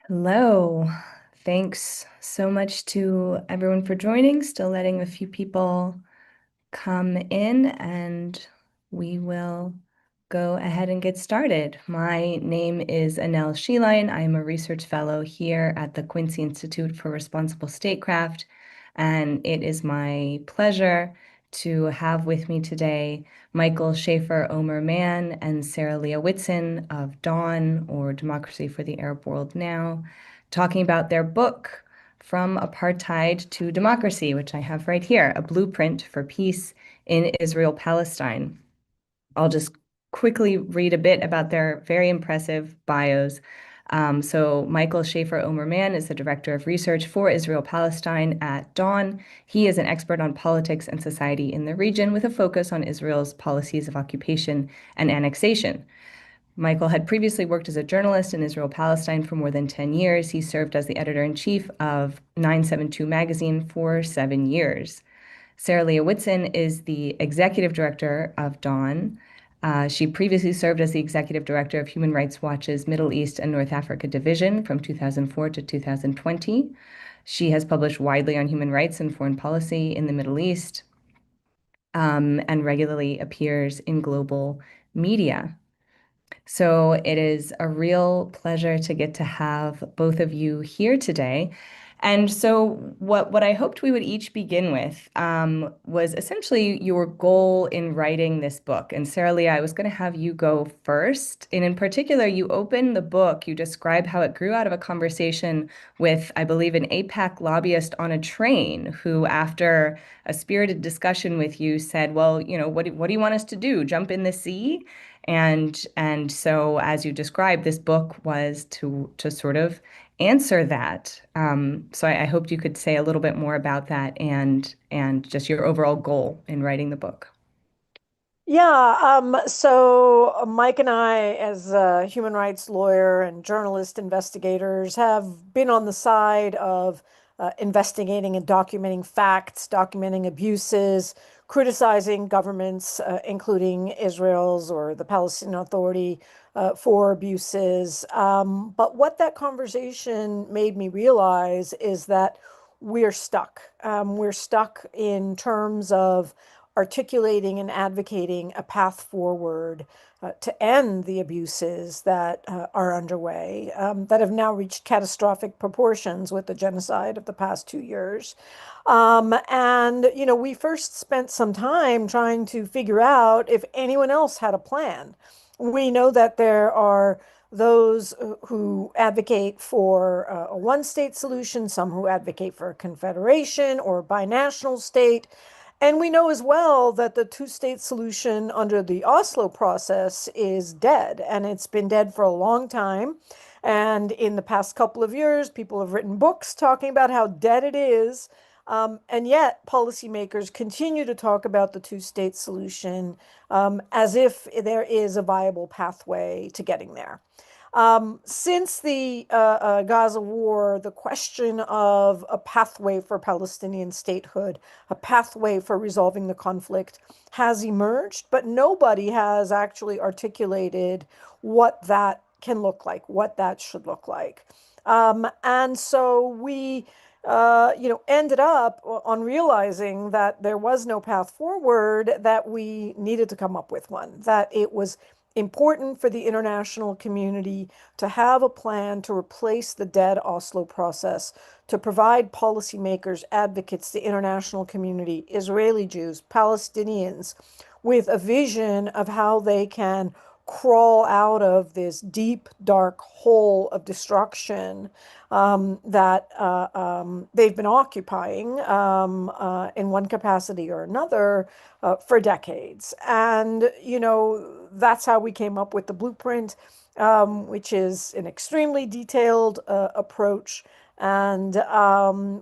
Hello. Thanks so much to everyone for joining. Still letting a few people come in, and we will go ahead and get started. My name is Annelle Sheline. I am a research fellow here at the Quincy Institute for Responsible Statecraft, and it is my pleasure to have with me today Michael Schaeffer, Omer-Man, and Sarah Leah Whitson of Dawn, or Democracy for the Arab World Now, talking about their book, From Apartheid to Democracy, which I have right here, A Blueprint for Peace in Israel-Palestine. I'll just quickly read a bit about their very impressive bios. So Michael Schaeffer Omer-Man is the Director of Research for Israel-Palestine at Dawn. He is an expert on politics and society in the region with a focus on Israel's policies of occupation and annexation. Michael had previously worked as a journalist in Israel-Palestine for more than 10 years. He served as the editor-in-chief of 972 magazine for 7 years. Sarah Leah Whitson is the executive director of Dawn. She previously served as the executive director of Human Rights Watch's Middle East and North Africa division from 2004 to 2020. She has published widely on human rights and foreign policy in the Middle East, and regularly appears in global media. So it is a real pleasure to get to have both of you here today. And so what I hoped we would each begin with was essentially your goal in writing this book. And Sarah Leah, I was going to have you go first. And in particular, you open the book, you describe how it grew out of a conversation with, I believe, an AIPAC lobbyist on a train who, after a spirited discussion with you, said, well, what do you want us to do? Jump in the sea? And so, as you described, this book was to sort of answer that. So I hoped you could say a little bit more about that and just your overall goal in writing the book. So Mike and I, as a human rights lawyer and journalist investigators, have been on the side of investigating and documenting facts, documenting abuses, criticizing governments, including Israel's or the Palestinian Authority, for abuses. But what that conversation made me realize is that we're stuck. We're stuck in terms of articulating and advocating a path forward to end the abuses that are underway, that have now reached catastrophic proportions with the genocide of the past 2 years. We first spent some time trying to figure out if anyone else had a plan. We know that there are those who advocate for a one-state solution, some who advocate for a confederation or a binational state. And we know as well that the two-state solution under the Oslo process is dead, and it's been dead for a long time. And in the past couple of years, people have written books talking about how dead it is. And yet, policymakers continue to talk about the two-state solution as if there is a viable pathway to getting there. Since the Gaza war, the question of a pathway for Palestinian statehood, a pathway for resolving the conflict, has emerged, but nobody has actually articulated what that can look like, what that should look like. And so we ended up on realizing that there was no path forward, that we needed to come up with one, that it was important for the international community to have a plan to replace the dead Oslo process, to provide policymakers, advocates, the international community, Israeli Jews, Palestinians, with a vision of how they can crawl out of this deep, dark hole of destruction that they've been occupying in one capacity or another for decades. And, that's how we came up with the blueprint, which is an extremely detailed approach. And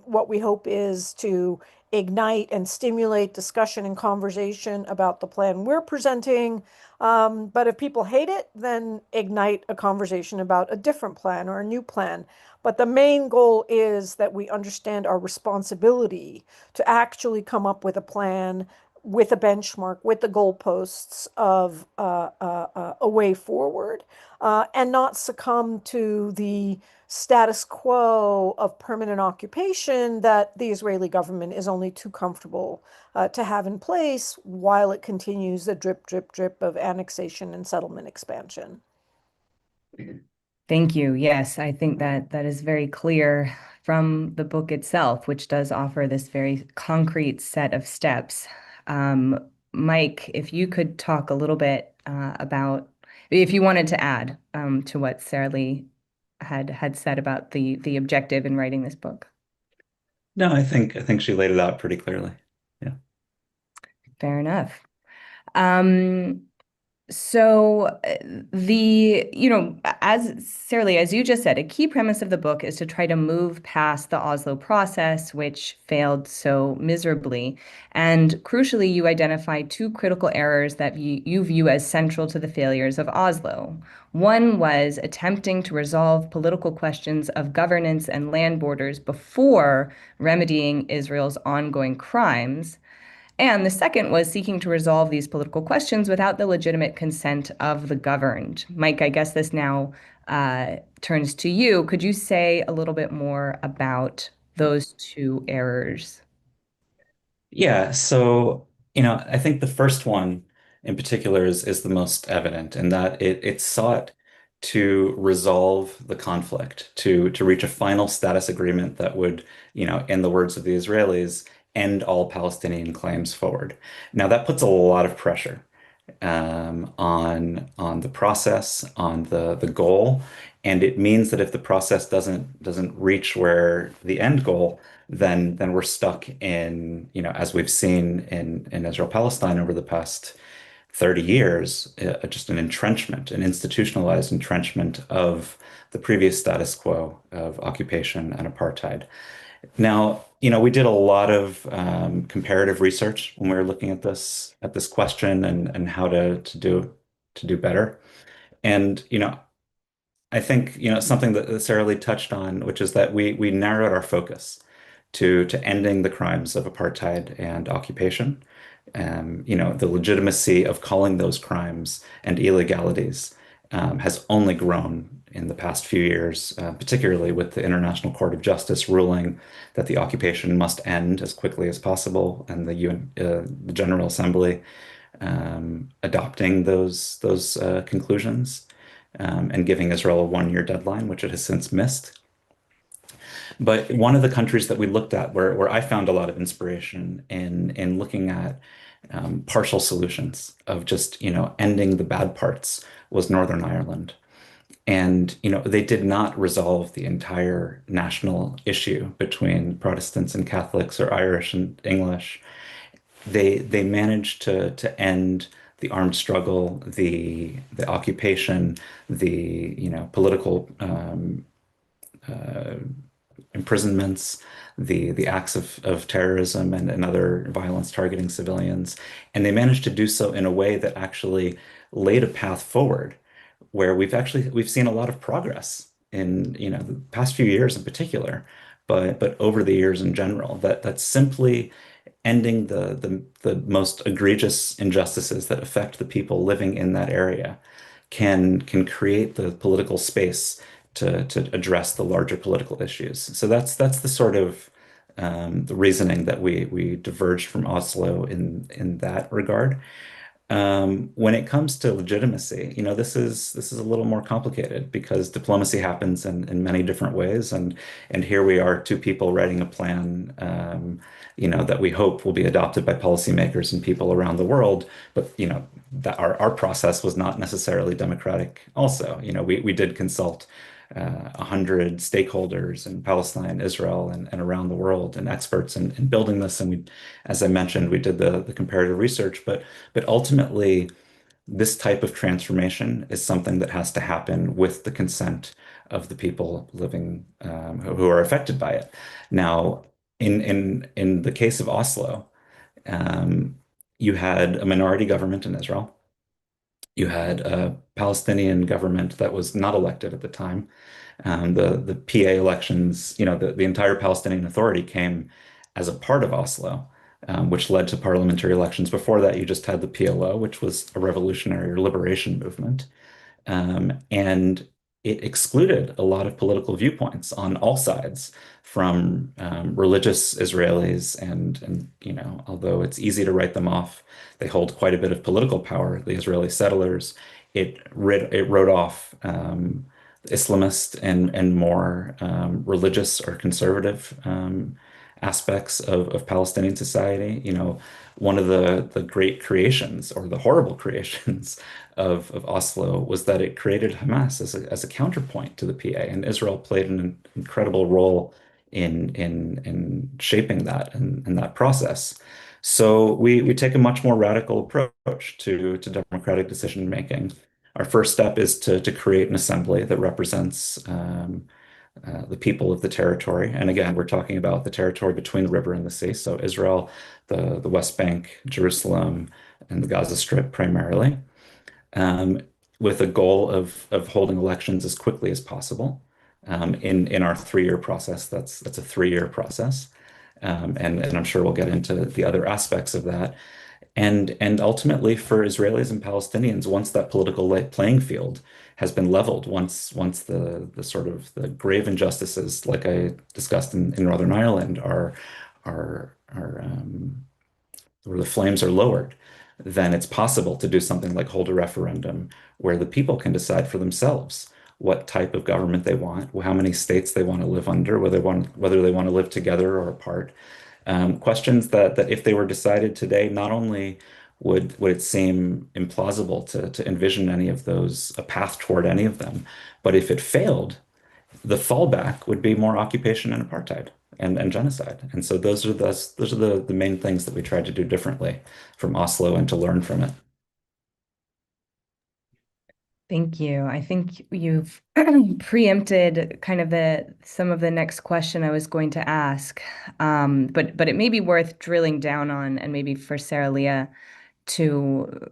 what we hope is to ignite and stimulate discussion and conversation about the plan we're presenting. But if people hate it, then ignite a conversation about a different plan or a new plan. But the main goal is that we understand our responsibility to actually come up with a plan with a benchmark, with the goalposts of a way forward, and not succumb to the status quo of permanent occupation that the Israeli government is only too comfortable to have in place while it continues the drip, drip, drip of annexation and settlement expansion. Thank you. Yes, I think that that is very clear from the book itself, which does offer this very concrete set of steps. Mike, if you could talk a little bit about, if you wanted to add to what Sarah Lee had said about the objective in writing this book. No, I think she laid it out pretty clearly. Yeah. Fair enough. Um, So as Sarah Lee, as you just said, a key premise of the book is to try to move past the Oslo process, which failed so miserably. And crucially, you identify two critical errors that you view as central to the failures of Oslo. One was attempting to resolve political questions of governance and land borders before remedying Israel's ongoing crimes. And the second was seeking to resolve these political questions without the legitimate consent of the governed. Mike, I guess this now turns to you. Could you say a little bit more about those two errors? Yeah, so, I think the first one in particular is the most evident in that it sought to resolve the conflict, to reach a final status agreement that would, in the words of the Israelis, end all Palestinian claims forward. Now that puts a lot of pressure on the process, on the goal, and it means that if the process doesn't reach where the end goal, then we're stuck in, as we've seen in Israel-Palestine over the past 30 years, just an entrenchment, an institutionalized entrenchment of the previous status quo of occupation and apartheid. Now, we did a lot of comparative research when we were looking at this question and how to do better. And I think something that Sarah Lee touched on, which is that we narrowed our focus to ending the crimes of apartheid and occupation. The legitimacy of calling those crimes and illegalities has only grown in the past few years, particularly with the International Court of Justice ruling that the occupation must end as quickly as possible, and the General Assembly adopting those conclusions and giving Israel a 1 year deadline, which it has since missed. But one of the countries that we looked at where I found a lot of inspiration in looking at partial solutions of just, ending the bad parts was Northern Ireland. And, they did not resolve the entire national issue between Protestants and Catholics or Irish and English. They managed to end the armed struggle, the occupation, the, political uh, imprisonments, the acts of terrorism and other violence targeting civilians. And they managed to do so in a way that actually laid a path forward where we've seen a lot of progress in, the past few years in particular, but over the years in general, that's simply ending the most egregious injustices that affect the people living in that area can create the political space to address the larger political issues. So that's the sort of the reasoning that we diverged from Oslo in that regard. When it comes to legitimacy, this is a little more complicated because diplomacy happens in many different ways, and here we are, two people writing a plan, that we hope will be adopted by policymakers and people around the world. But that our process was not necessarily democratic. Also, we did consult 100 stakeholders in Palestine, Israel, and around the world, and experts in building this. And we, as I mentioned, we did the comparative research, but ultimately, this type of transformation is something that has to happen with the consent of the people living who are affected by it. Now, in the case of Oslo, um, you had a minority government in Israel. You had a Palestinian government that was not elected at the time. The PA elections, the entire Palestinian Authority came as a part of Oslo, which led to parliamentary elections. Before that, you just had the PLO, which was a revolutionary or liberation movement. And it excluded a lot of political viewpoints on all sides, from religious Israelis, and although it's easy to write them off, they hold quite a bit of political power. The Israeli settlers, it wrote off Islamist and more religious or conservative aspects of Palestinian society. One of the great creations, or the horrible creations, of Oslo was that it created Hamas as a counterpoint to the PA, and Israel played an incredible role in shaping that and that process. So we take a much more radical approach to democratic decision making. Our first step is to create an assembly that represents the people of the territory. And again, we're talking about the territory between the river and the sea. So Israel, the West Bank, Jerusalem, and the Gaza Strip primarily, um, with a goal of holding elections as quickly as possible. In our 3-year process, that's a 3-year process. And I'm sure we'll get into the other aspects of that. And ultimately, for Israelis and Palestinians, once that political playing field has been leveled, once the sort of the grave injustices, like I discussed in Northern Ireland, are where the flames are lowered, then it's possible to do something like hold a referendum where the people can decide for themselves what type of government they want, how many states they want to live under, whether they want to live together or apart. Questions that if they were decided today, not only would it seem implausible to envision any of those, a path toward any of them, but if it failed, the fallback would be more occupation and apartheid and genocide. And so those are the main things that we tried to do differently from Oslo and to learn from it. Thank you. I think you've preempted kind of the some of the next question I was going to ask. But it may be worth drilling down on, and maybe for Sarah Leah to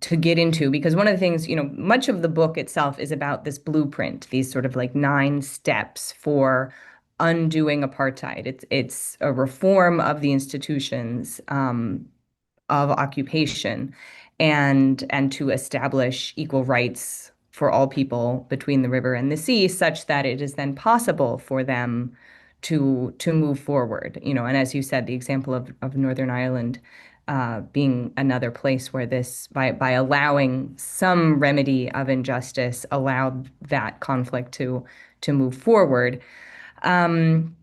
to get into, because one of the things, much of the book itself is about this blueprint, these sort of like 9 steps for undoing apartheid. It's a reform of the institutions, of occupation, and to establish equal rights for all people between the river and the sea, such that it is then possible for them to move forward. And as you said, the example of Northern Ireland being another place where this, by allowing some remedy of injustice, allowed that conflict to move forward. Um,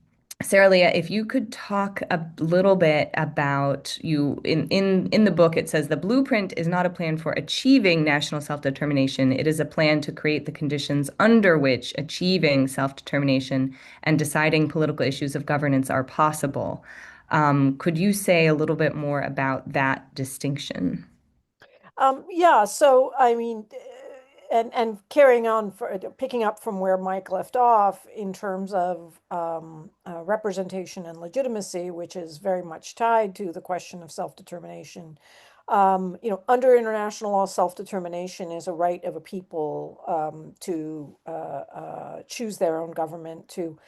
Sarah Leah, if you could talk a little bit about, in the book, it says the blueprint is not a plan for achieving national self-determination. It is a plan to create the conditions under which achieving self-determination and deciding political issues of governance are possible. Could you say a little bit more about that distinction? Yeah, so I mean, and carrying on for picking up from where Mike left off in terms of representation and legitimacy, which is very much tied to the question of self-determination. Under international law, self-determination is a right of a people to choose their own government, to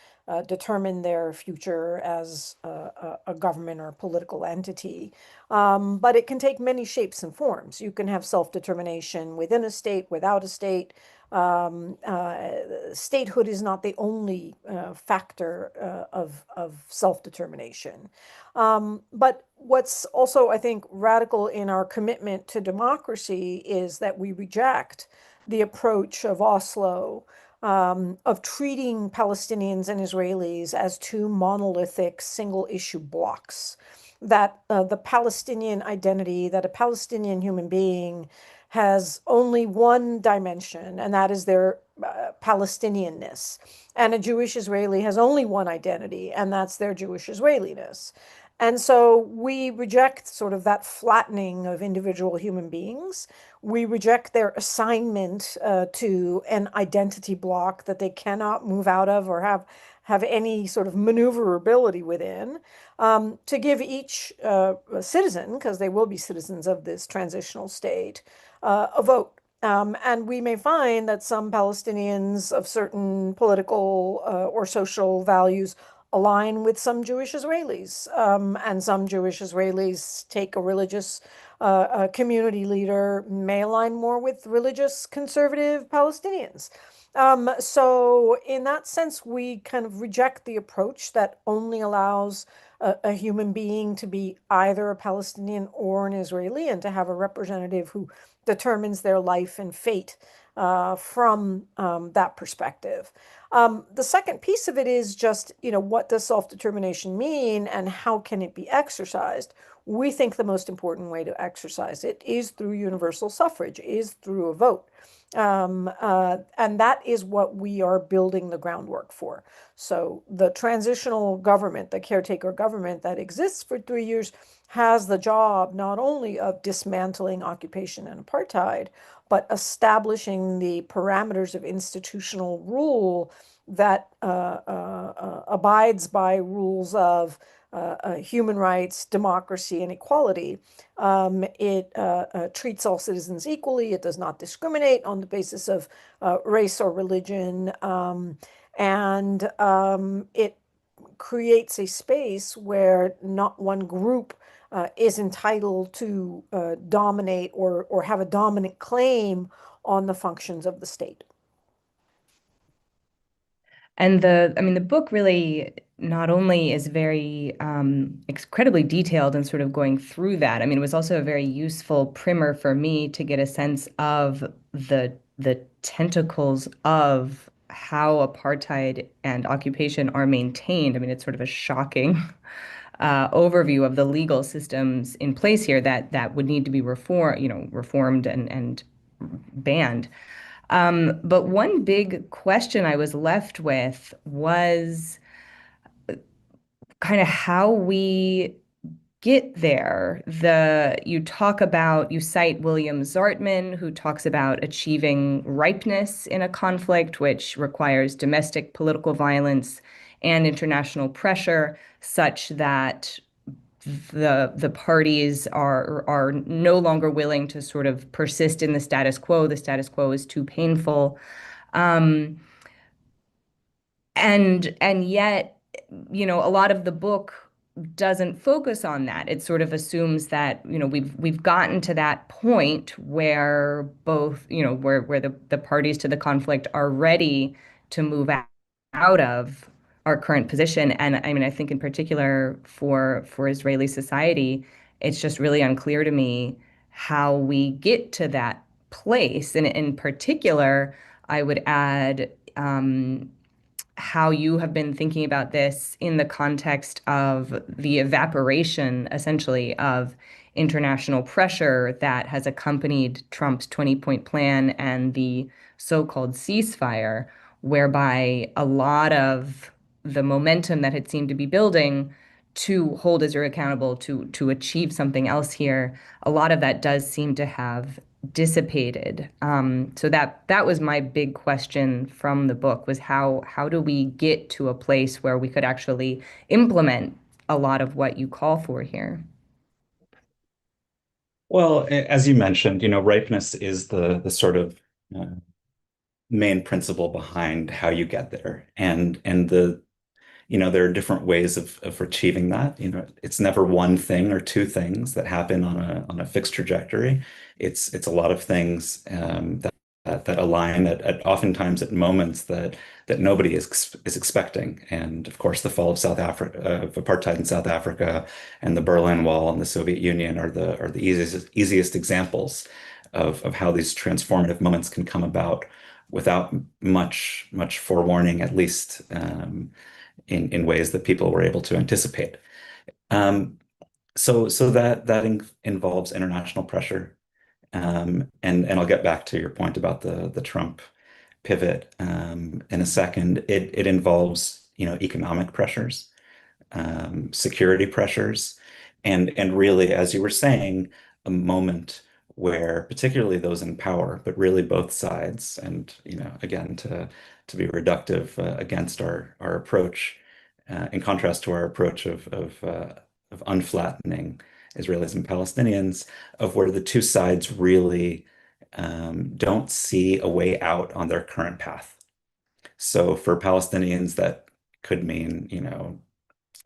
determine their future as a government or a political entity. But it can take many shapes and forms. You can have self-determination within a state, without a state. Statehood is not the only factor of self-determination. But what's also, I think, radical in our commitment to democracy is that we reject the approach of Oslo, of treating Palestinians and Israelis as 2 monolithic single issue blocks. That the Palestinian identity, that a Palestinian human being has only one dimension, and that is their Palestinianness. And a Jewish Israeli has only one identity, and that's their Jewish Israeliness. And so we reject sort of that flattening of individual human beings. We reject their assignment to an identity block that they cannot move out of or have any sort of maneuverability within, to give each citizen, because they will be citizens of this transitional state, a vote. And we may find that some Palestinians of certain political or social values align with some Jewish Israelis, and some Jewish Israelis take a religious a community leader may align more with religious conservative Palestinians. So in that sense, we kind of reject the approach that only allows a human being to be either a Palestinian or an Israeli and to have a representative who determines their life and fate from that perspective. The second piece of it is just, what does self-determination mean and how can it be exercised? We think the most important way to exercise it is through universal suffrage, is through a vote. And that is what we are building the groundwork for. So the transitional government, the caretaker government that exists for 3 years, has the job not only of dismantling occupation and apartheid, but establishing the parameters of institutional rule that abides by rules of human rights, democracy, and equality. It treats all citizens equally. It does not discriminate on the basis of race or religion. And it creates a space where not one group is entitled to dominate or have a dominant claim on the functions of the state. And I mean, the book really not only is very incredibly detailed and sort of going through that. I mean, it was also a very useful primer for me to get a sense of the tentacles of how apartheid and occupation are maintained. I mean, it's sort of a shocking overview of the legal systems in place here that would need to be reformed and banned. But one big question I was left with was kind of how we get there. You cite William Zartman, who talks about achieving ripeness in a conflict, which requires domestic political violence and international pressure, such that the parties are no longer willing to sort of persist in the status quo. The status quo is too painful. Um, and yet, a lot of the book doesn't focus on that. It sort of assumes that, we've gotten to that point where both, where the parties to the conflict are ready to move out of our current position. And I mean, I think in particular for Israeli society, it's just really unclear to me how we get to that place. And in particular, I would add how you have been thinking about this in the context of the evaporation, essentially, of international pressure that has accompanied Trump's 20-point plan and the so-called ceasefire, whereby a lot of the momentum that had seemed to be building to hold Israel accountable to achieve something else here, a lot of that does seem to have dissipated. So that was my big question from the book was how do we get to a place where we could actually implement a lot of what you call for here? Well, as you mentioned, ripeness is the sort of uh, main principle behind how you get there. And there are different ways of achieving that. It's never one thing or two things that happen on a fixed trajectory. It's a lot of things that align at oftentimes at moments that nobody is expecting. And of course, the fall of South Africa, of apartheid in South Africa, and the Berlin Wall and the Soviet Union are the easiest examples of how these transformative moments can come about without much forewarning, at least in ways that people were able to anticipate. Um, so that involves international pressure. And I'll get back to your point about the Trump pivot in a second. It involves, economic pressures, security pressures, and really, as you were saying, a moment where particularly those in power, but really both sides, and again to be reductive against our approach, in contrast to our approach of unflattening Israelis and Palestinians, of where the two sides really don't see a way out on their current path. So for Palestinians, that could mean,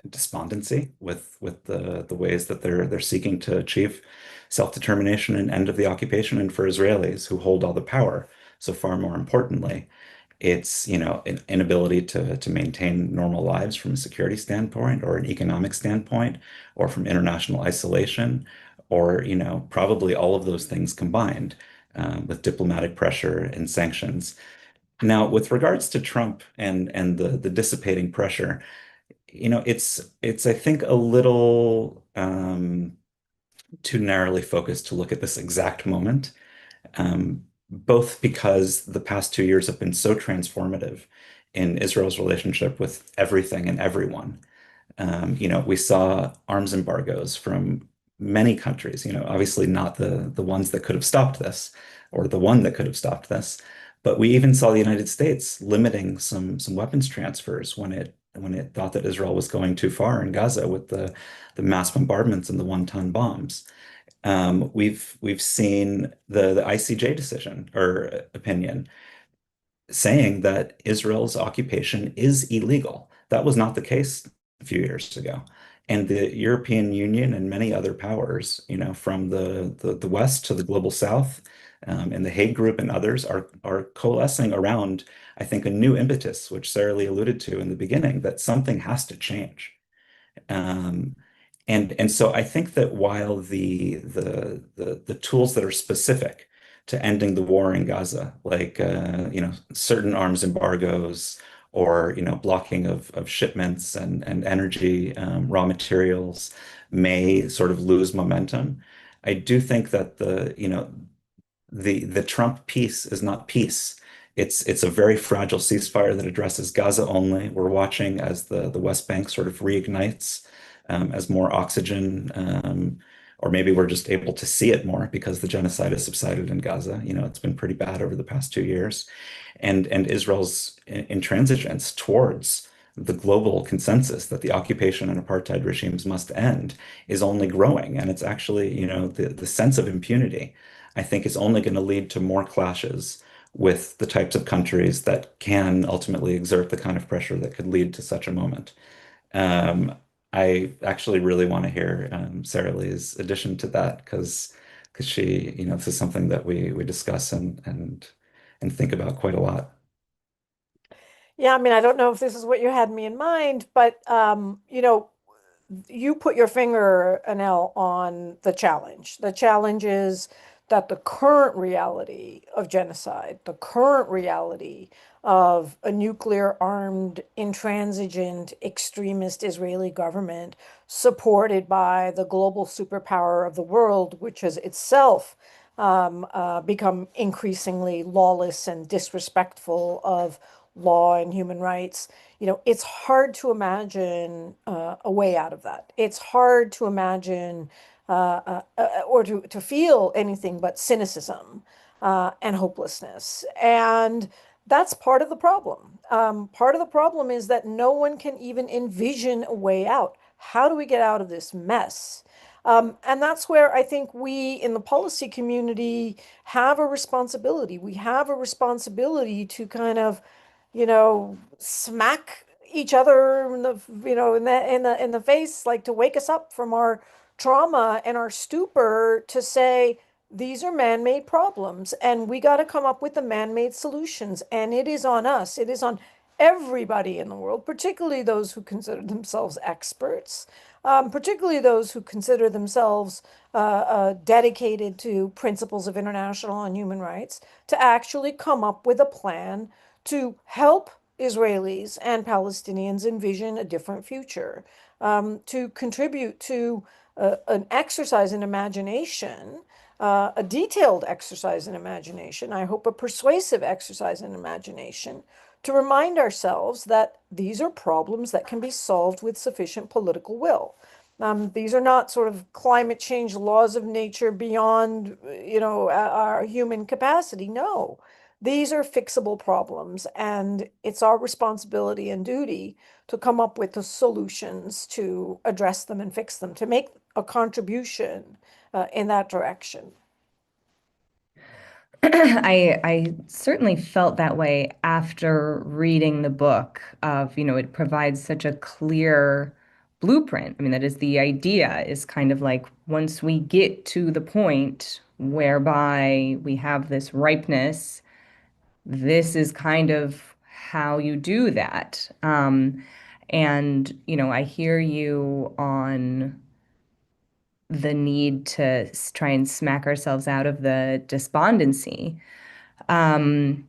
despondency with the ways that they're seeking to achieve self-determination and end of the occupation. And for Israelis who hold all the power, so far more importantly, it's, an inability to maintain normal lives from a security standpoint or an economic standpoint or from international isolation or, probably all of those things combined with diplomatic pressure and sanctions. Now, with regards to Trump and the dissipating pressure, it's I think a little too narrowly focused to look at this exact moment, both because the past 2 years have been so transformative in Israel's relationship with everything and everyone. We saw arms embargoes from many countries, obviously not the ones that could have stopped this or the one that could have stopped this, but we even saw the United States limiting some weapons transfers when it thought that Israel was going too far in Gaza with the mass bombardments and the one-ton bombs. We've seen the ICJ decision or opinion saying that Israel's occupation is illegal. That was not the case a few years ago. And the European Union and many other powers, from the West to the global South, and the Hague Group and others are coalescing around, I think, a new impetus, which Sarah Lee alluded to in the beginning, that something has to change. Um, and so I think that while the tools that are specific to ending the war in Gaza, like certain arms embargoes or blocking of shipments and energy raw materials may sort of lose momentum, I do think that the Trump peace is not peace. It's a very fragile ceasefire that addresses Gaza only. We're watching as the West Bank sort of reignites as more oxygen, or maybe we're just able to see it more because the genocide has subsided in Gaza. It's been pretty bad over the past 2 years, and Israel's intransigence towards the global consensus that the occupation and apartheid regimes must end is only growing, and it's actually, the sense of impunity, I think, is only going to lead to more clashes with the types of countries that can ultimately exert the kind of pressure that could lead to such a moment. Um, I actually really want to hear Sarah Lee's addition to that because she, this is something that we discuss and think about quite a lot. Yeah, I mean, I don't know if this is what you had me in mind, but you put your finger, Annelle, on the challenge. The challenge is that the current reality of genocide, the current reality of a nuclear armed, intransigent, extremist Israeli government supported by the global superpower of the world, which has itself become increasingly lawless and disrespectful of law and human rights. It's hard to imagine a way out of that. It's hard to imagine or to feel anything but cynicism and hopelessness. And that's part of the problem. Part of the problem is that no one can even envision a way out. How do we get out of this mess? And that's where I think we in the policy community have a responsibility. We have a responsibility to kind of smack each other in the in the face, like to wake us up from our trauma and our stupor to say these are man-made problems and we got to come up with the man-made solutions. And it is on us. It is on everybody in the world, particularly those who consider themselves experts, particularly those who consider themselves dedicated to principles of international and human rights, to actually come up with a plan to help Israelis and Palestinians envision a different future, to contribute to an exercise in imagination, a detailed exercise in imagination, I hope a persuasive exercise in imagination, to remind ourselves that these are problems that can be solved with sufficient political will. These are not sort of climate change laws of nature beyond, our human capacity. No, these are fixable problems, and it's our responsibility and duty to come up with the solutions to address them and fix them, to make a contribution in that direction. I certainly felt that way after reading the book of, it provides such a clear blueprint. I mean, that is the idea is kind of like once we get to the point whereby we have this ripeness, this is kind of how you do that. And, I hear you on the need to try and smack ourselves out of the despondency. Um,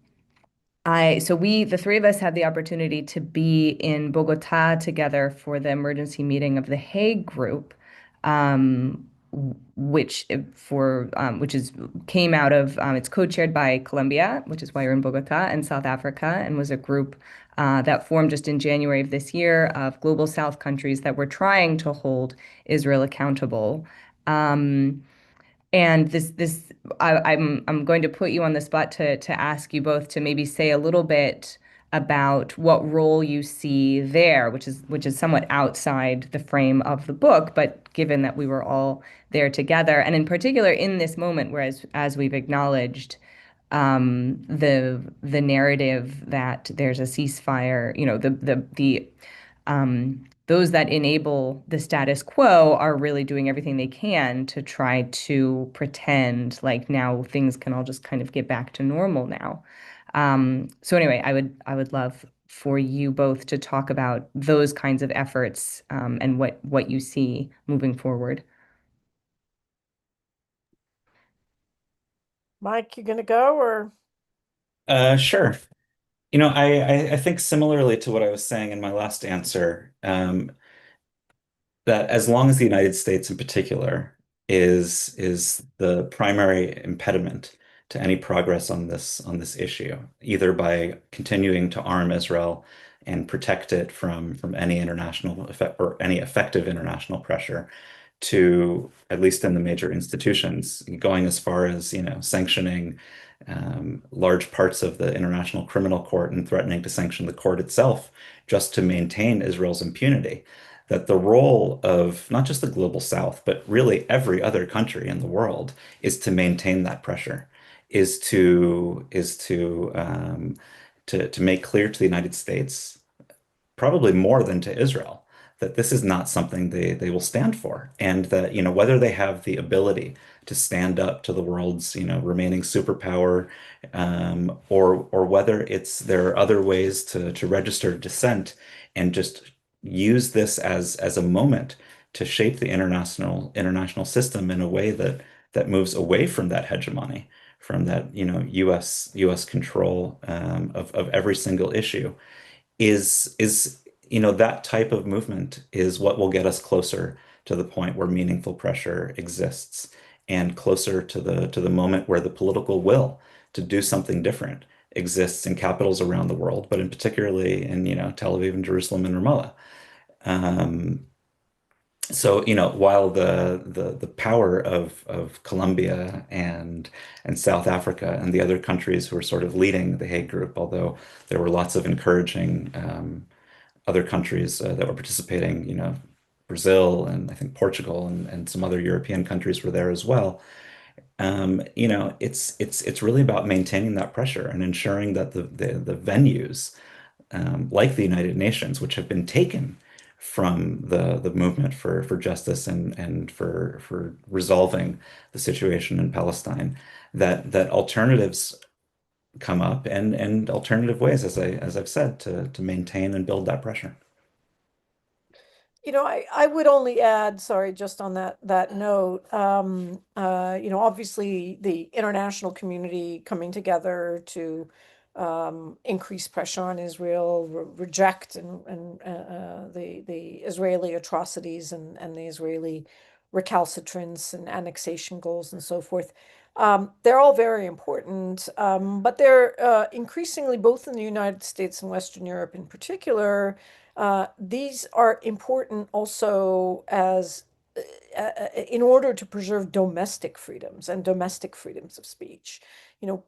the three of us had the opportunity to be in Bogota together for the emergency meeting of the Hague Group, um, which is came out of it's co-chaired by Colombia, which is why you're in Bogota, and South Africa, and was a group that formed just in January of this year of global South countries that were trying to hold Israel accountable. Um, and I'm going to put you on the spot to ask you both to maybe say a little bit about what role you see there, which is somewhat outside the frame of the book, but given that we were all there together, and in particular in this moment, whereas as we've acknowledged, the narrative that there's a ceasefire, those that enable the status quo are really doing everything they can to try to pretend like now things can all just kind of get back to normal now. So anyway, I would love for you both to talk about those kinds of efforts, and what you see moving forward. Mike, you gonna go or? Sure. I think similarly to what I was saying in my last answer, that as long as the United States in particular is the primary impediment to any progress on this issue, either by continuing to arm Israel and protect it from any international effect or any effective international pressure, to at least in the major institutions, going as far as, sanctioning large parts of the International Criminal Court and threatening to sanction the court itself just to maintain Israel's impunity. That the role of not just the global South, but really every other country in the world is to maintain that pressure, is to make clear to the United States, probably more than to Israel, that this is not something they will stand for. And that, whether they have the ability to stand up to the world's, remaining superpower, or whether there are other ways to register dissent and just use this as a moment to shape the international system in a way that moves away from that hegemony, from that, US control of every single issue, is that type of movement is what will get us closer to the point where meaningful pressure exists, and closer to the moment where the political will to do something different exists in capitals around the world, but in particularly in, Tel Aviv and Jerusalem and Ramallah. Um, so, while the power of Colombia and South Africa and the other countries who are sort of leading the Hague Group, although there were lots of encouraging other countries that were participating, Brazil and I think Portugal and some other European countries were there as well. It's really about maintaining that pressure and ensuring that the venues, like the United Nations, which have been taken from the movement for justice and for resolving the situation in Palestine, that alternatives come up, and alternative ways, as I've said, to maintain and build that pressure. I would only add, sorry, just on that note, obviously the international community coming together to increase pressure on Israel, reject and the Israeli atrocities and the Israeli recalcitrance and annexation goals and so forth. They're all very important, but they're increasingly, both in the United States and Western Europe in particular, these are important also as in order to preserve domestic freedoms and domestic freedoms of speech.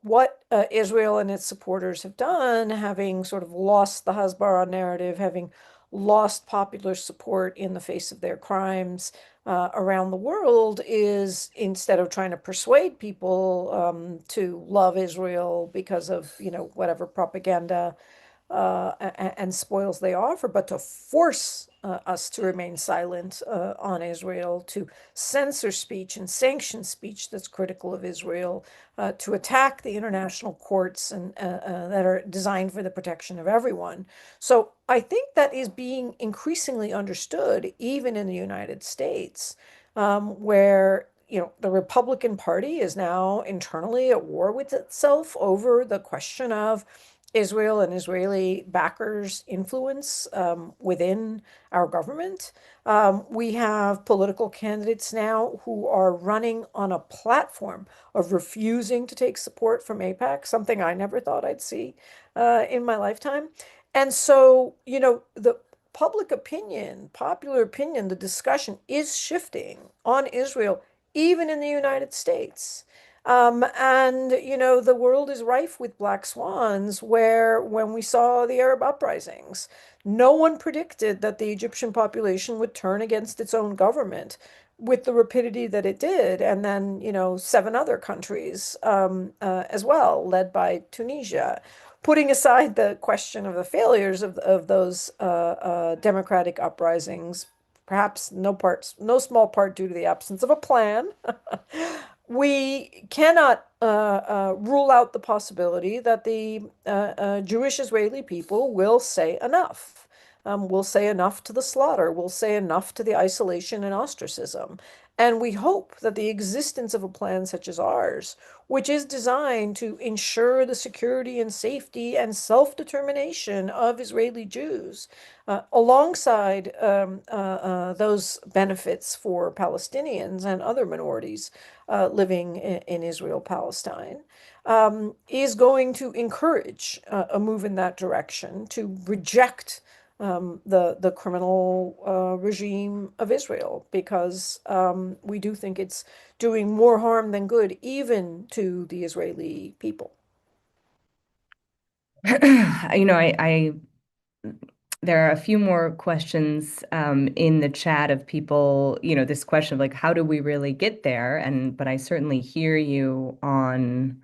What Israel and its supporters have done, having sort of lost the Hasbara narrative, having lost popular support in the face of their crimes, around the world is, instead of trying to persuade people to love Israel because of, whatever propaganda and spoils they offer, but to force us to remain silent on Israel, to censor speech and sanction speech that's critical of Israel, to attack the international courts and that are designed for the protection of everyone. So I think that is being increasingly understood, even in the United States, where the Republican Party is now internally at war with itself over the question of Israel and Israeli backers' influence within our government. We have political candidates now who are running on a platform of refusing to take support from AIPAC, something I never thought I'd see in my lifetime. And so, the public opinion, popular opinion, the discussion is shifting on Israel, even in the United States. And the world is rife with black swans, where when we saw the Arab uprisings, no one predicted that the Egyptian population would turn against its own government with the rapidity that it did. And then, seven other countries as well, led by Tunisia. Putting aside the question of the failures of those democratic uprisings, perhaps no small part due to the absence of a plan. We cannot rule out the possibility that the Jewish Israeli people will say enough. Will say enough to the slaughter, will say enough to the isolation and ostracism. And we hope that the existence of a plan such as ours, which is designed to ensure the security and safety and self-determination of Israeli Jews, alongside those benefits for Palestinians and other minorities living in Israel-Palestine, is going to encourage a move in that direction to reject the criminal regime of Israel, because we do think it's doing more harm than good, even to the Israeli people. I there are a few more questions in the chat of people, this question of like, how do we really get there? But I certainly hear you on,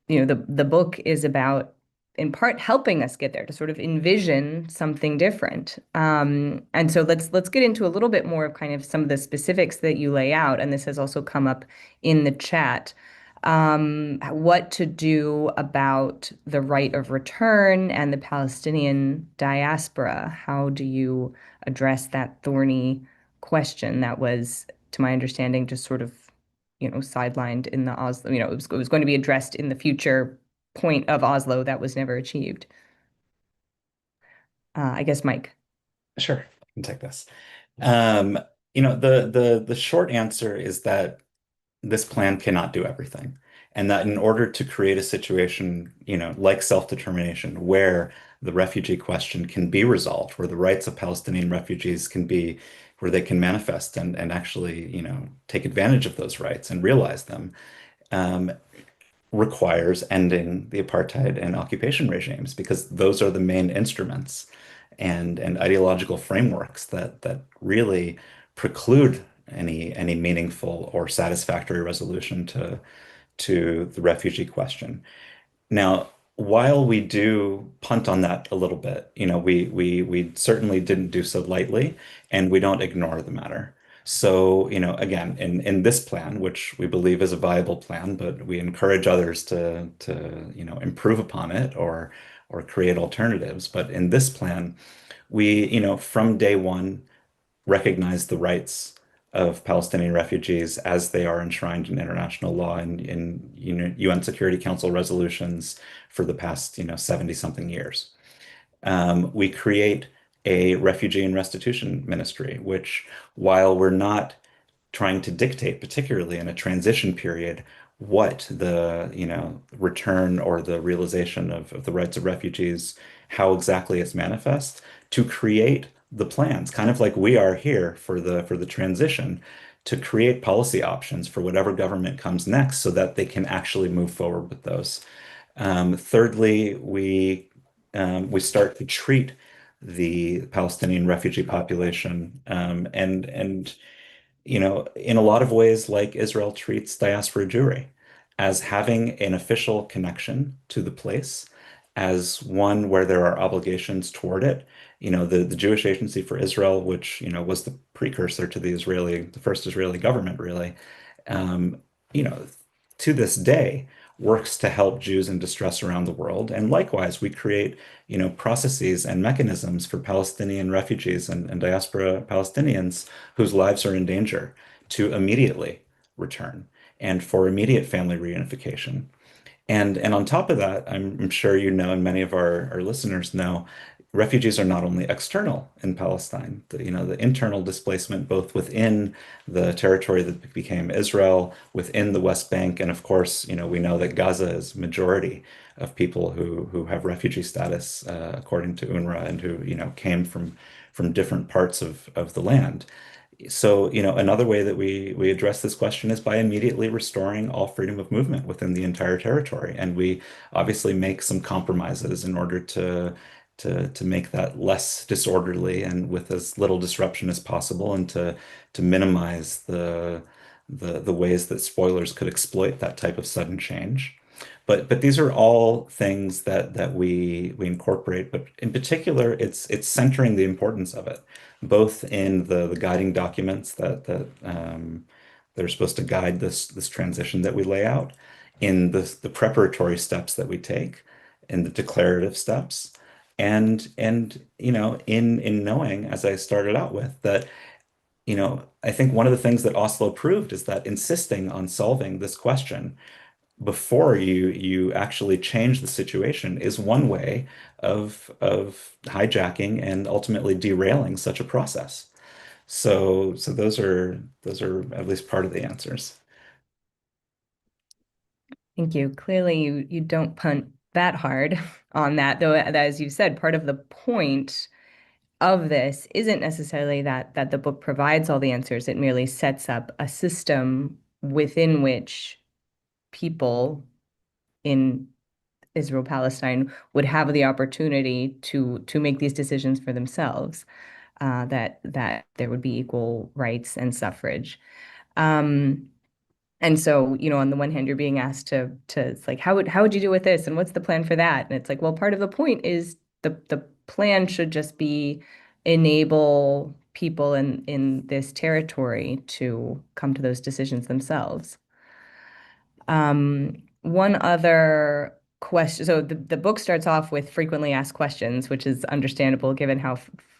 the book is about in part helping us get there to sort of envision something different. And so let's get into a little bit more of kind of some of the specifics that you lay out, and this has also come up in the chat. What to do about the right of return and the Palestinian diaspora? How do you address that thorny question that was, to my understanding, just sort of sidelined in the Oslo, it was going to be addressed in the future point of Oslo that was never achieved. I guess Mike. Sure, I can take this. Um, the short answer is that this plan cannot do everything. And that in order to create a situation, like self-determination, where the refugee question can be resolved, where the rights of Palestinian refugees can be, where they can manifest and actually, take advantage of those rights and realize them, um, requires ending the apartheid and occupation regimes, because those are the main instruments and ideological frameworks that really preclude any meaningful or satisfactory resolution to the refugee question. Now, while we do punt on that a little bit, we certainly didn't do so lightly, and we don't ignore the matter. So, again, in this plan, which we believe is a viable plan, but we encourage others to improve upon it or create alternatives. But in this plan, we, from day one, recognize the rights of Palestinian refugees as they are enshrined in international law and in UN Security Council resolutions for the past 70 something years. We create a refugee and restitution ministry, which, while we're not trying to dictate, particularly in a transition period, what the return or the realization of the rights of refugees, how exactly it's manifest, to create the plans, kind of like we are here for the transition, to create policy options for whatever government comes next so that they can actually move forward with those. Thirdly, we start to treat the Palestinian refugee population and in a lot of ways, like Israel treats diaspora Jewry as having an official connection to the place, as one where there are obligations toward it. The Jewish Agency for Israel, which, was the precursor to the first Israeli government, really, um, you know, to this day works to help Jews in distress around the world. And likewise, we create, processes and mechanisms for Palestinian refugees and diaspora Palestinians whose lives are in danger to immediately return and for immediate family reunification. And on top of that, I'm sure you know, and many of our listeners know, refugees are not only external in Palestine, the internal displacement both within the territory that became Israel, within the West Bank, and of course, we know that Gaza is majority of people who have refugee status, according to UNRWA, and who, came from different parts of the land. So, another way that we address this question is by immediately restoring all freedom of movement within the entire territory. And we obviously make some compromises in order to make that less disorderly and with as little disruption as possible, and to minimize the ways that spoilers could exploit that type of sudden change. But these are all things that we incorporate. But in particular, it's centering the importance of it, both in the guiding documents that are supposed to guide this transition that we lay out, in the preparatory steps that we take, in the declarative steps, and in knowing, as I started out with, that I think one of the things that Oslo proved is that insisting on solving this question before you actually change the situation is one way of hijacking and ultimately derailing such a process. So those are at least part of the answers. Thank you. Clearly, you don't punt that hard on that, though, as you said, part of the point of this isn't necessarily that the book provides all the answers. It merely sets up a system within which people in Israel-Palestine would have the opportunity to make these decisions for themselves, that there would be equal rights and suffrage. Um, and so, on the one hand, you're being asked to it's like, how would you do with this? And what's the plan for that? And it's like, well, part of the point is the plan should just be enable people in this territory to come to those decisions themselves. One other question. So the book starts off with frequently asked questions, which is understandable given how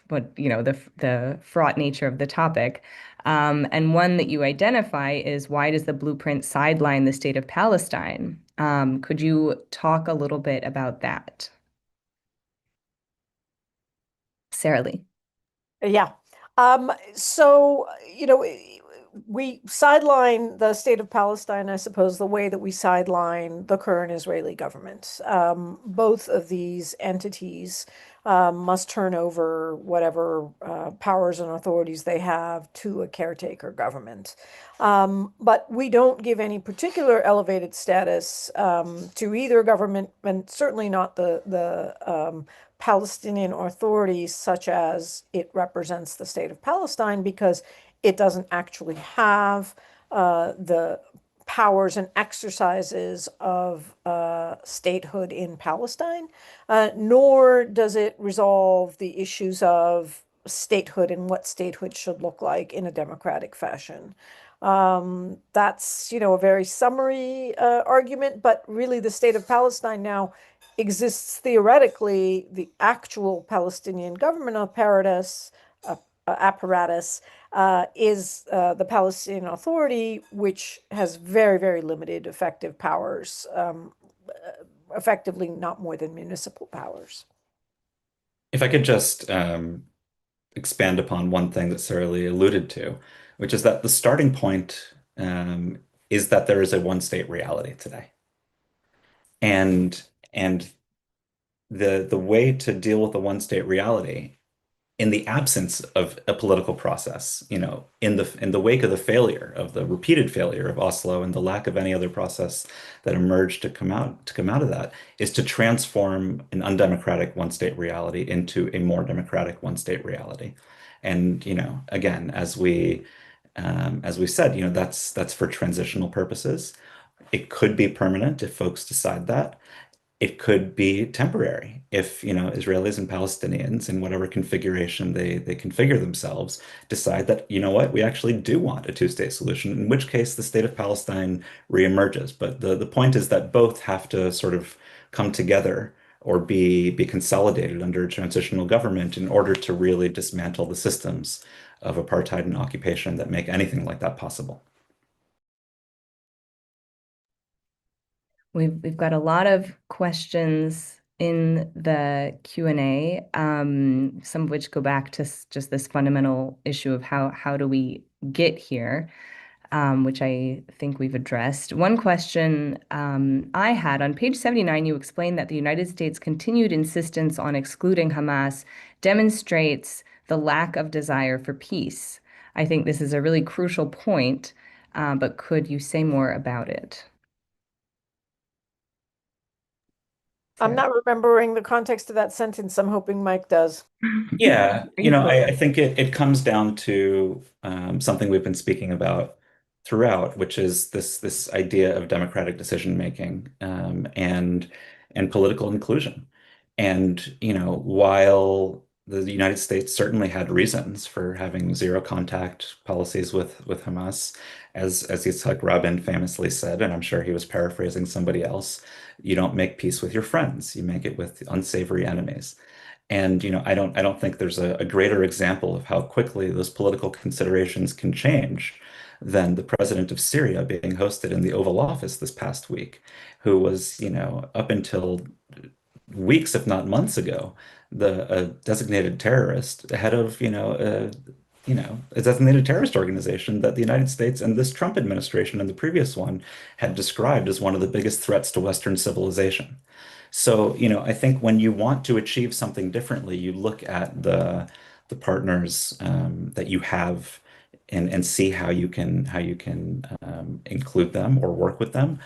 what the fraught nature of the topic. And one that you identify is, why does the blueprint sideline the state of Palestine? Could you talk a little bit about that, Sarah Lee? Yeah. So, we sideline the state of Palestine, I suppose, the way that we sideline the current Israeli government. Both of these entities must turn over whatever powers and authorities they have to a caretaker government. But we don't give any particular elevated status to either government, and certainly not the Palestinian authorities, such as it represents the state of Palestine, because it doesn't actually have the powers and exercises of statehood in Palestine, nor does it resolve the issues of statehood and what statehood should look like in a democratic fashion. That's, a very summary argument, but really the state of Palestine now exists theoretically. The actual Palestinian government apparatus is the Palestinian Authority, which has very, very limited effective powers, effectively not more than municipal powers. If I could just expand upon one thing that Sarah Lee alluded to, which is that the starting point is that there is a one state reality today. And and the way to deal with the one state reality in the absence of a political process, in the wake of the failure of the repeated failure of Oslo and the lack of any other process that emerged to come out of that, is to transform an undemocratic one state reality into a more democratic one state reality. And again, As we said, that's for transitional purposes. It could be permanent if folks decide that. It could be temporary if, Israelis and Palestinians in whatever configuration they configure themselves decide that, you know what, we actually do want a two-state solution, in which case the state of Palestine reemerges. But the point is that both have to sort of come together or be consolidated under a transitional government in order to really dismantle the systems of apartheid and occupation that make anything like that possible. We've got a lot of questions in the Q&A, some of which go back to just this fundamental issue of how do we get here, which I think we've addressed. One question I had on page 79, you explained that the United States' continued insistence on excluding Hamas demonstrates the lack of desire for peace. I think this is a really crucial point, but could you say more about it? I'm So, not remembering the context of that sentence. I'm hoping Mike does. Yeah, briefly. I think it comes down to something we've been speaking about throughout, which is this idea of democratic decision making and political inclusion. And while the United States certainly had reasons for having zero contact policies with Hamas, as Yitzhak Rabin famously said, and I'm sure he was paraphrasing somebody else, you don't make peace with your friends, you make it with unsavory enemies. And I don't think there's a greater example of how quickly those political considerations can change than the president of Syria being hosted in the Oval Office this past week, who was, up until weeks, if not months ago, the designated terrorist, head of, a designated terrorist organization that the United States and this Trump administration and the previous one had described as one of the biggest threats to Western civilization. So, I think when you want to achieve something differently, you look at the partners that you have and see how you can include them or work with them.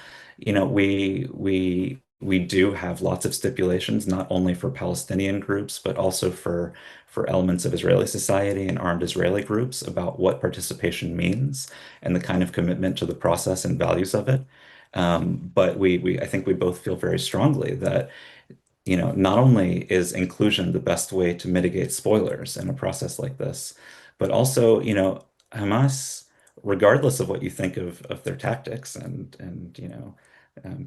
We do have lots of stipulations, not only for Palestinian groups, but also for elements of Israeli society and armed Israeli groups about what participation means and the kind of commitment to the process and values of it. But I think we both feel very strongly that, not only is inclusion the best way to mitigate spoilers in a process like this, but also, Hamas, regardless of what you think of their tactics and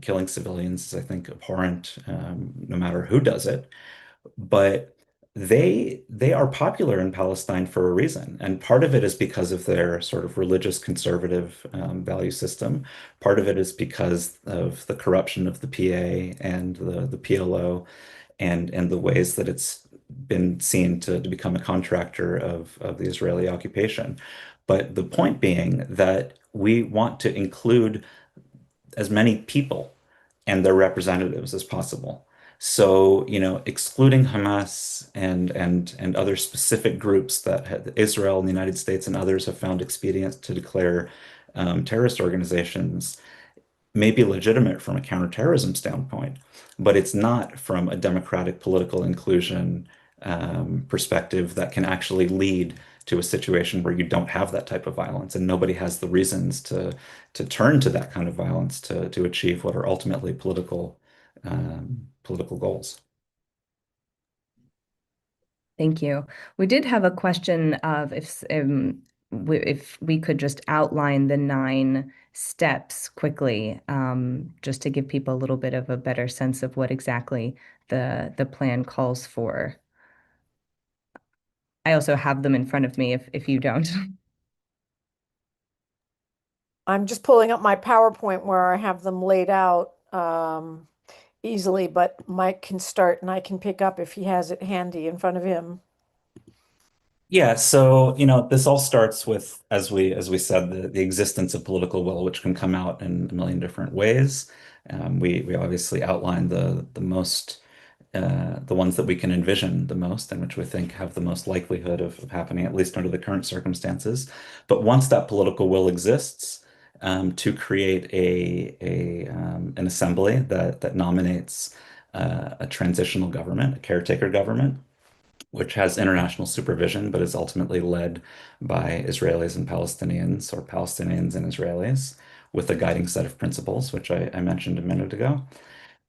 killing civilians is, I think, abhorrent, no matter who does it. But they are popular in Palestine for a reason, and part of it is because of their sort of religious conservative value system. Part of it is because of the corruption of the PA and the PLO, and the ways that it's been seen to become a contractor of the Israeli occupation. But the point being that we want to include as many people and their representatives as possible. So, excluding Hamas and other specific groups that Israel and the United States and others have found expedient to declare terrorist organizations may be legitimate from a counterterrorism standpoint, but it's not from a democratic political inclusion perspective that can actually lead to a situation where you don't have that type of violence, and nobody has the reasons to turn to that kind of violence to achieve what are ultimately political goals. Thank you. We did have a question of if we could just outline the 9 steps quickly, just to give people a little bit of a better sense of what exactly the plan calls for. I also have them in front of me if you don't. I'm just pulling up my PowerPoint where I have them laid out easily, but Mike can start and I can pick up if he has it handy in front of him. Yeah, so this all starts with, as we said, the existence of political will, which can come out in a million different ways. We obviously outline the ones that we can envision the most, and which we think have the most likelihood of happening, at least under the current circumstances. But once that political will exists, to create an assembly that nominates a transitional government, a caretaker government, which has international supervision, but is ultimately led by Israelis and Palestinians, or Palestinians and Israelis, with a guiding set of principles, which I mentioned a minute ago.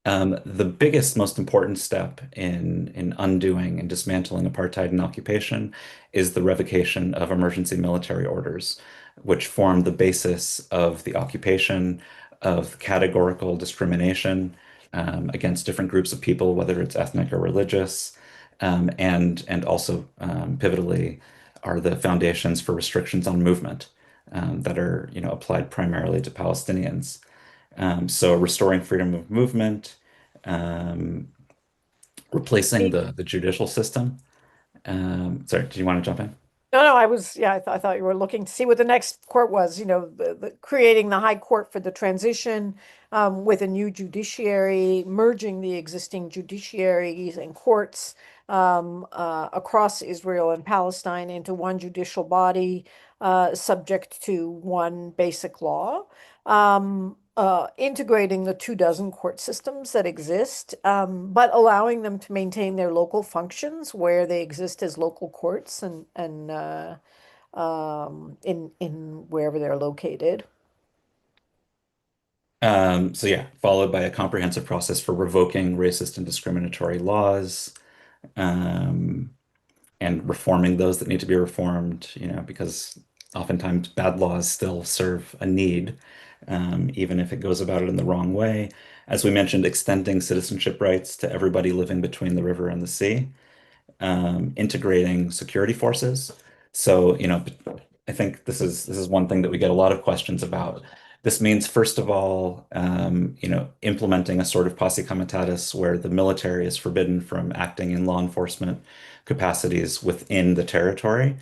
The biggest, most important step in undoing and dismantling apartheid and occupation is the revocation of emergency military orders, which form the basis of the occupation, of categorical discrimination against different groups of people, whether it's ethnic or religious, and also pivotally are the foundations for restrictions on movement that are, applied primarily to Palestinians. So restoring freedom of movement, um, replacing the judicial system. Sorry, do you want to jump in? No, no, I thought you were looking to see what the next court was, creating the high court for the transition, with a new judiciary, merging the existing judiciaries and courts, across Israel and Palestine into one judicial body, subject to one basic law. Integrating the 2 dozen court systems that exist, but allowing them to maintain their local functions where they exist as local courts and in wherever they're located. So yeah, followed by a comprehensive process for revoking racist and discriminatory laws, um, and reforming those that need to be reformed, because oftentimes bad laws still serve a need, even if it goes about it in the wrong way. As we mentioned, extending citizenship rights to everybody living between the river and the sea, integrating security forces. So, I think this is one thing that we get a lot of questions about. This means, first of all, implementing a sort of posse comitatus where the military is forbidden from acting in law enforcement capacities within the territory.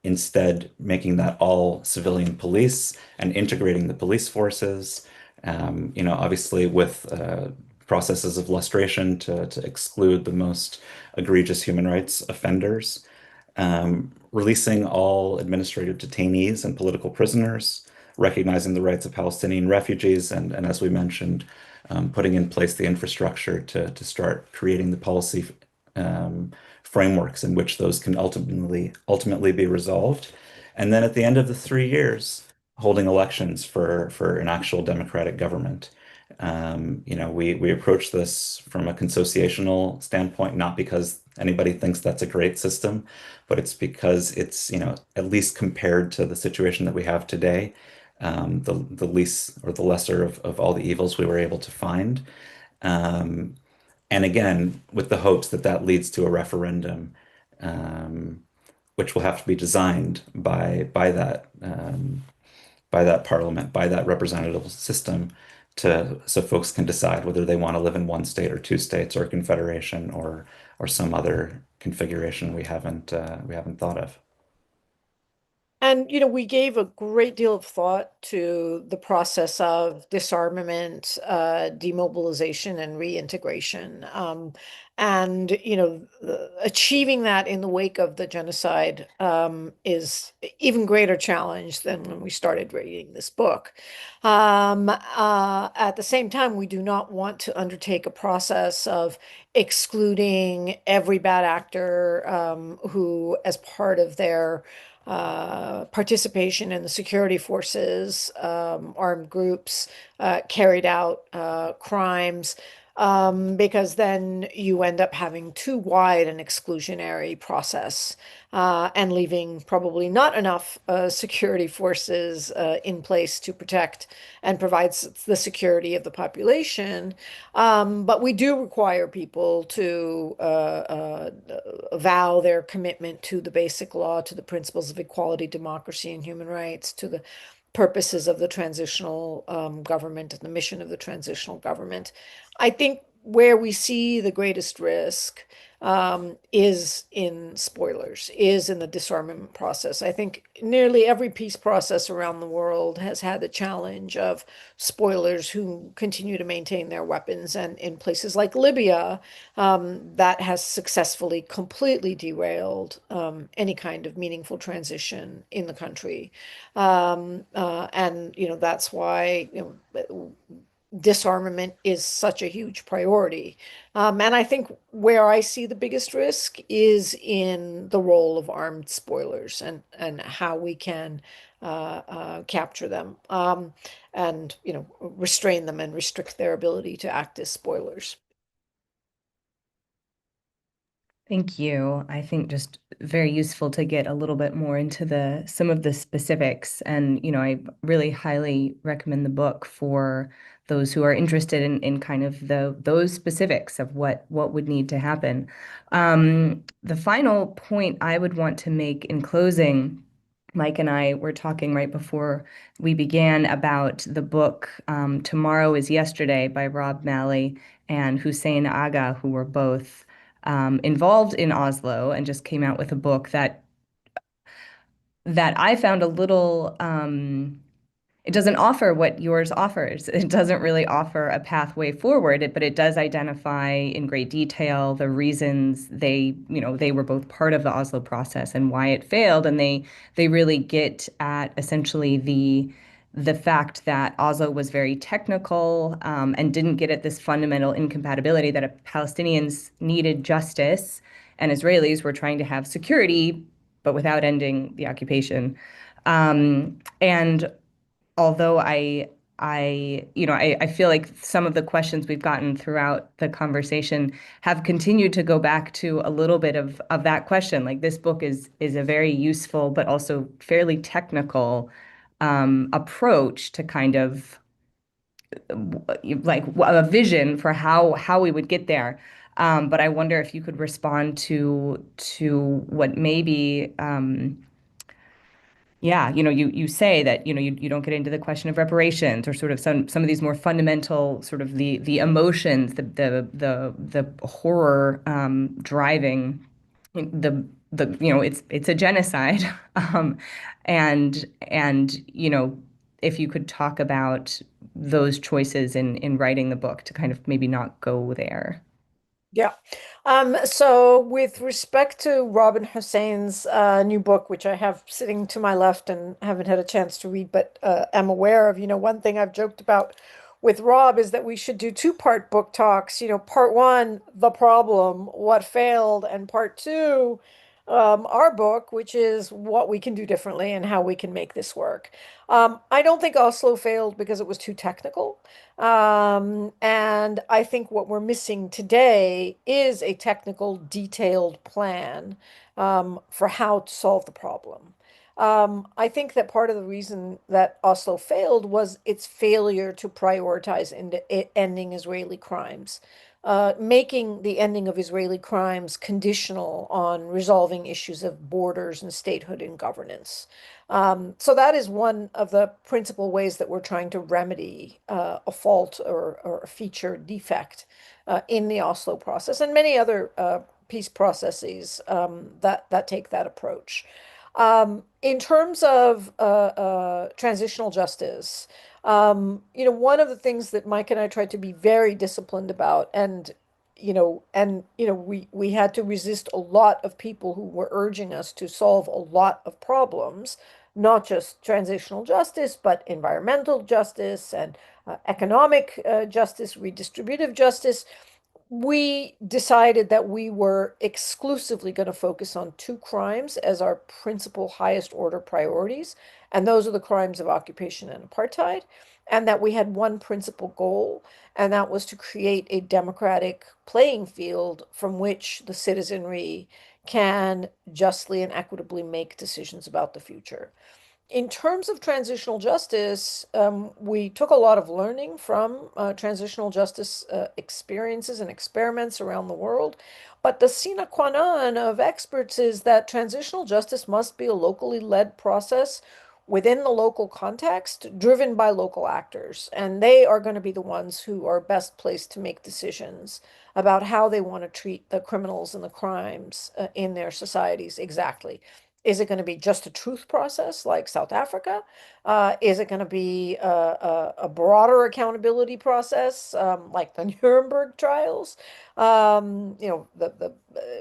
Instead, making that all civilian police and integrating the police forces, obviously with processes of lustration to exclude the most egregious human rights offenders, releasing all administrative detainees and political prisoners, recognizing the rights of Palestinian refugees, and as we mentioned, putting in place the infrastructure to start creating the policy frameworks in which those can ultimately be resolved. And then at the end of the 3 years, holding elections for an actual democratic government. We approach this from a consociational standpoint, not because anybody thinks that's a great system, but it's because it's, at least compared to the situation that we have today, the least or the lesser of all the evils we were able to find. Um, and again, with the hopes that that leads to a referendum, um, which will have to be designed by that parliament, by that representative system, to so folks can decide whether they want to live in one state or two states or a confederation or some other configuration we haven't thought of. And, we gave a great deal of thought to the process of disarmament, demobilization, and reintegration. And, achieving that in the wake of the genocide, is even greater challenge than when we started reading this book. At the same time, we do not want to undertake a process of excluding every bad actor, who, as part of their participation in the security forces, armed groups, carried out crimes, because then you end up having too wide an exclusionary process, and leaving probably not enough security forces in place to protect and provide the security of the population. But we do require people to vow their commitment to the basic law, to the principles of equality, democracy, and human rights, to the purposes of the transitional government and the mission of the transitional government. I think where we see the greatest risk, is in spoilers, is in the disarmament process. I think nearly every peace process around the world has had the challenge of spoilers who continue to maintain their weapons. And in places like Libya, that has successfully completely derailed any kind of meaningful transition in the country. And that's why disarmament is such a huge priority. And I think where I see the biggest risk is in the role of armed spoilers and how we can capture them, and restrain them and restrict their ability to act as spoilers. Thank you. I think just very useful to get a little bit more into the some of the specifics. And, I really highly recommend the book for those who are interested in kind of those specifics of what would need to happen. The final point I would want to make in closing, Mike and I were talking right before we began about the book Tomorrow is Yesterday by Rob Malley and Hussein Aga, who were both involved in Oslo and just came out with a book that I found a little it doesn't offer what yours offers. It doesn't really offer a pathway forward, but it does identify in great detail the reasons they were both part of the Oslo process and why it failed. And they really get at essentially the fact that Oslo was very technical and didn't get at this fundamental incompatibility that Palestinians needed justice and Israelis were trying to have security, but without ending the occupation. And although I feel like some of the questions we've gotten throughout the conversation have continued to go back to a little bit of that question. Like this book is a very useful but also fairly technical approach to kind of like a vision for how we would get there. But I wonder if you could respond to what maybe yeah, you say that, you don't get into the question of reparations or sort of some of these more fundamental sort of the emotions, the horror driving it's a genocide. Um, and if you could talk about those choices in writing the book to kind of maybe not go there. Yeah. So with respect to Robin Hussein's new book, which I have sitting to my left and haven't had a chance to read, but am aware of, one thing I've joked about with Rob is that we should do two-part book talks. Part one, the problem, what failed, and part two, our book, which is what we can do differently and how we can make this work. I don't think Oslo failed because it was too technical. And I think what we're missing today is a technical, detailed plan for how to solve the problem. I think that part of the reason that Oslo failed was its failure to prioritize ending Israeli crimes, making the ending of Israeli crimes conditional on resolving issues of borders and statehood and governance. So that is one of the principal ways that we're trying to remedy a fault or a feature defect in the Oslo process and many other peace processes that take that approach. In terms of transitional justice, one of the things that Mike and I tried to be very disciplined about, we had to resist a lot of people who were urging us to solve a lot of problems, not just transitional justice, but environmental justice and economic justice, redistributive justice. We decided that we were exclusively going to focus on two crimes as our principal highest order priorities, and those are the crimes of occupation and apartheid, and that we had one principal goal, and that was to create a democratic playing field from which the citizenry can justly and equitably make decisions about the future. In terms of transitional justice, we took a lot of learning from transitional justice experiences and experiments around the world. But the sine qua non of experts is that transitional justice must be a locally led process within the local context, driven by local actors. And they are going to be the ones who are best placed to make decisions about how they want to treat the criminals and the crimes in their societies exactly. Is it going to be just a truth process like South Africa? Is it going to be a broader accountability process like the Nuremberg trials? The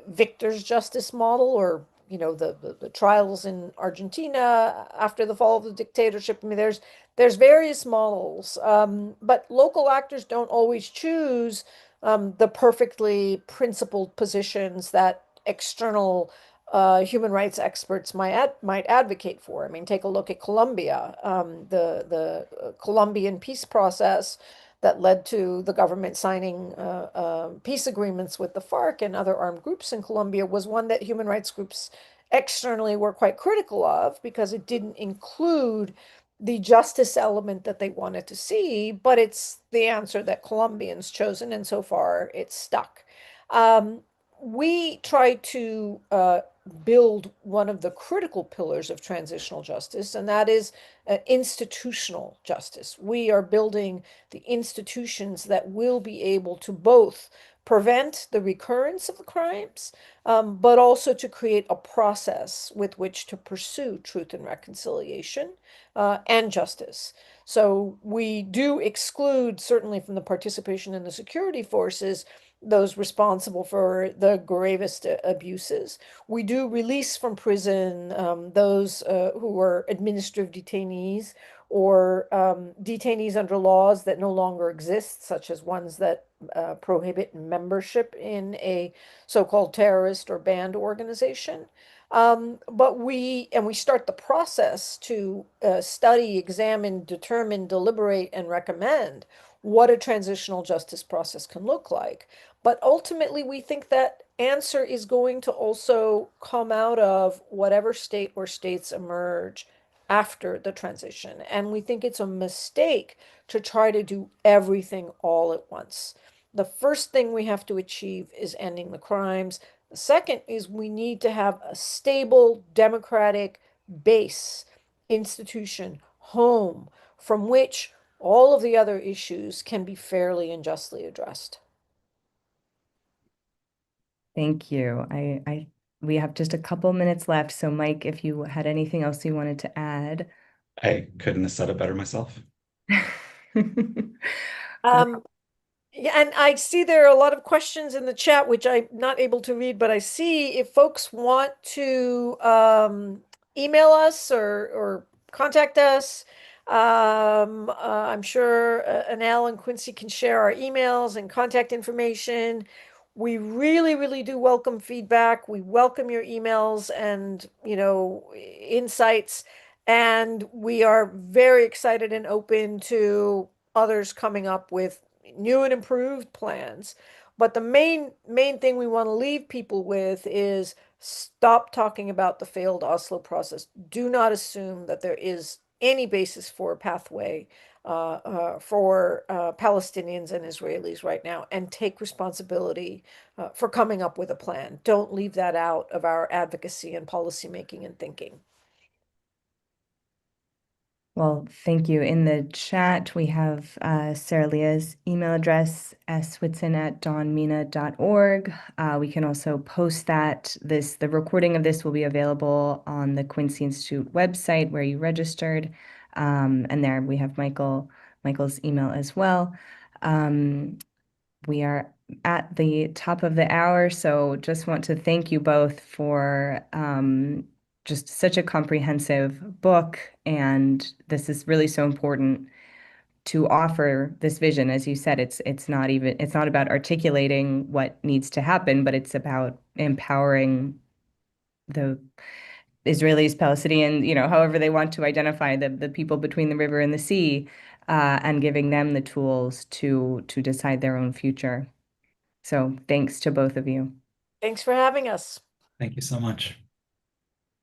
victor's justice model or the trials in Argentina after the fall of the dictatorship. I mean, there's various models, but local actors don't always choose the perfectly principled positions that external human rights experts might advocate for. I mean, take a look at Colombia, the Colombian peace process that led to the government signing peace agreements with the FARC and other armed groups in Colombia was one that human rights groups externally were quite critical of because it didn't include the justice element that they wanted to see, but it's the answer that Colombians chosen, and so far it's stuck. Um, we try to build one of the critical pillars of transitional justice, and that is institutional justice. We are building the institutions that will be able to both prevent the recurrence of the crimes, but also to create a process with which to pursue truth and reconciliation and justice. So we do exclude, certainly from the participation in the security forces, those responsible for the gravest abuses. We do release from prison those who are administrative detainees or detainees under laws that no longer exist, such as ones that prohibit membership in a so-called terrorist or banned organization. But we start the process to study, examine, determine, deliberate, and recommend what a transitional justice process can look like. But ultimately, we think that answer is going to also come out of whatever state or states emerge after the transition. And we think it's a mistake to try to do everything all at once. The first thing we have to achieve is ending the crimes. The second is we need to have a stable democratic base, institution, home, from which all of the other issues can be fairly and justly addressed. Thank you. We have just a couple minutes left. So, Mike, if you had anything else you wanted to add. I couldn't have said it better myself. Well, Um, Yeah, and I see there are a lot of questions in the chat, which I'm not able to read, but I see if folks want to email us or contact us. I'm sure Annelle and Quincy can share our emails and contact information. We really, really do welcome feedback. We welcome your emails and, insights, and we are very excited and open to others coming up with new and improved plans. But the main thing we want to leave people with is stop talking about the failed Oslo process. Do not assume that there is any basis for a pathway for Palestinians and Israelis right now, and take responsibility for coming up with a plan. Don't leave that out of our advocacy and policymaking and thinking. Well, thank you. In the chat, we have Sarah Leah's email address, swhitson@dawnmina.org. We can also post that. The recording of this will be available on the Quincy Institute website where you registered. And there we have Michael's email as well. We are at the top of the hour, so just want to thank you both for just such a comprehensive book. And this is really so important to offer this vision. As you said, it's not about articulating what needs to happen, but it's about empowering the Israelis, Palestinians, however they want to identify the people between the river and the sea, and giving them the tools to decide their own future. So thanks to both of you. Thanks for having us. Thank you so much.